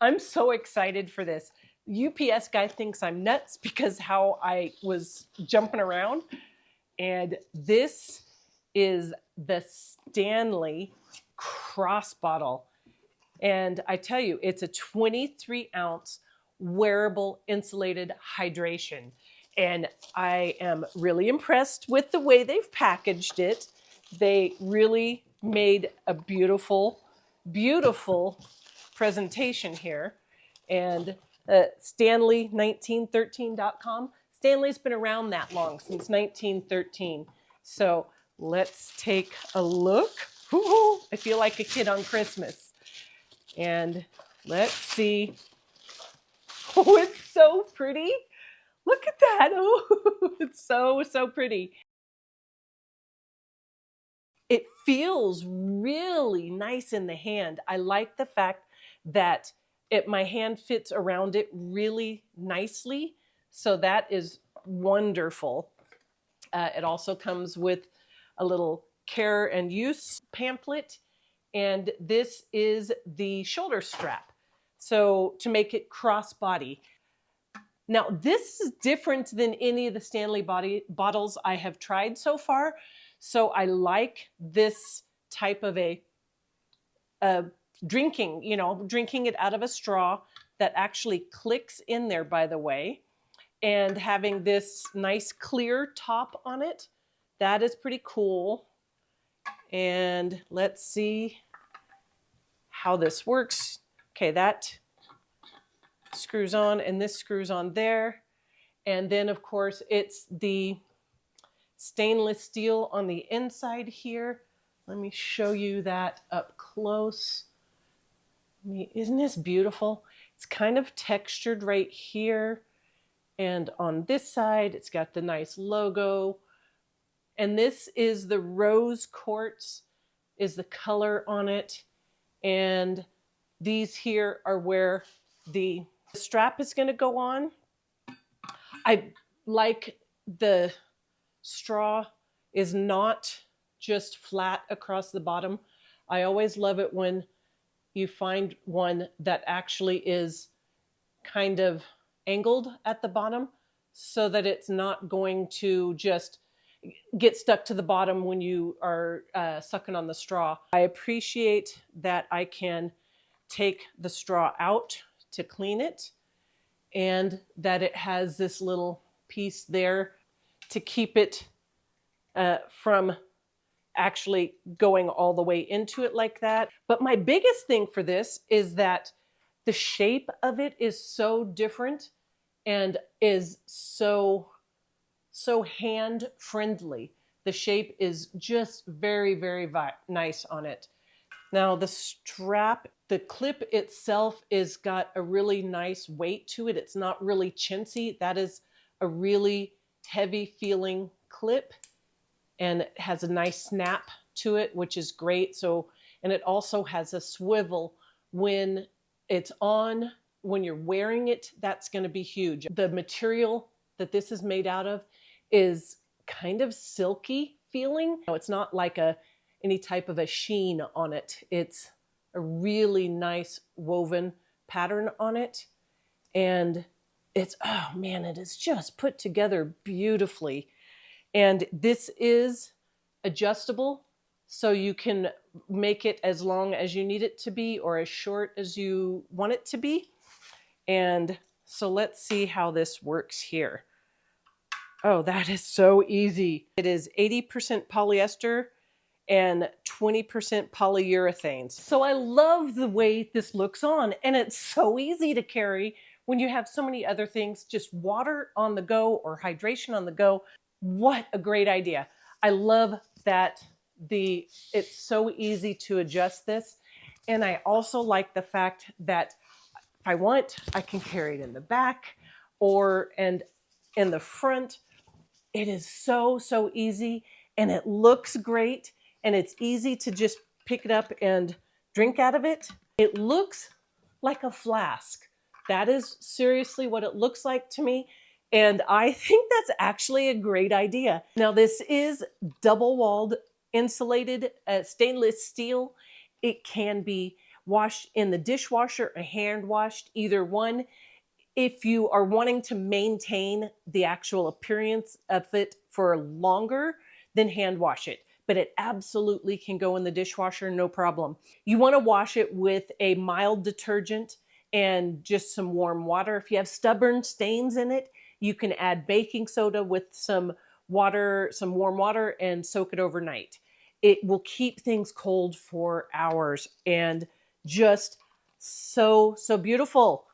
I'm so excited for this. UPS guy thinks I'm nuts because how I was jumping around. And this is the Stanley Cross Bottle. And I tell you, it's a 23-ounce wearable insulated hydration. And I am really impressed with the way they've packaged it. They really made a beautiful, beautiful presentation here. And Stanley1913.com. Stanley's been around that long, since 1913. So let's take a look. Ooh, I feel like a kid on Christmas. And let's see. Oh, it's so pretty. Look at that. Oh, it's so, so pretty. It feels really nice in the hand. I like the fact that my hand fits around it really nicely. So that is wonderful. It also comes with a little care and use pamphlet. And this is the shoulder strap, so to make it crossbody. Now, this is different than any of the Stanley bottles I have tried so far. So I like this type of a drinking it out of a straw that actually clicks in there, by the way, and having this nice clear top on it. That is pretty cool. And let's see how this works. Okay, that screws on and this screws on there. And then of course it's the stainless steel on the inside here. Let me show you that up close. Isn't this beautiful? It's kind of textured right here. And on this side, it's got the nice logo. And this is the rose quartz, is the color on it. And these here are where the strap is going to go on. I like the straw is not just flat across the bottom. I always love it when you find one that actually is kind of angled at the bottom so that it's not going to just get stuck to the bottom when you are sucking on the straw. I appreciate that I can take the straw out to clean it, and that it has this little piece there to keep it from actually going all the way into it like that. But my biggest thing for this is that the shape of it is so different and is so hand friendly. The shape is just very, very nice on it. Now the strap, the clip itself is got a really nice weight to it. It's not really chintzy. That is a really heavy feeling clip, and it has a nice snap to it, which is great. So, and it also has a swivel when it's on. When you're wearing it, that's going to be huge. The material that this is made out of is kind of silky feeling. It's not like any type of a sheen on it. It's a really nice woven pattern on it. And it's, oh man, it is just put together beautifully. And this is adjustable, so you can make it as long as you need it to be or as short as you want it to be. And so let's see how this works here. Oh, that is so easy. It is 80% polyester and 20% polyurethanes. So I love the way this looks on, and it's so easy to carry when you have so many other things, just water on the go or hydration on the go. What a great idea. I love that it's so easy to adjust this. And I also like the fact that if I want, I can carry it in the back and in the front. It is so easy, and it looks great, and it's easy to just pick it up and drink out of it. It looks like a flask. That is seriously what it looks like to me. And I think that's actually a great idea. Now, this is double-walled insulated stainless steel, It can be washed in the dishwasher or hand washed, either one. If you are wanting to maintain the actual appearance of it for longer, then hand wash it. But it absolutely can go in the dishwasher, no problem. You want to wash it with a mild detergent and just some warm water. If you have stubborn stains in it, you can add baking soda with some water, some warm water, and soak it overnight. It will keep things cold for hours and just so beautiful.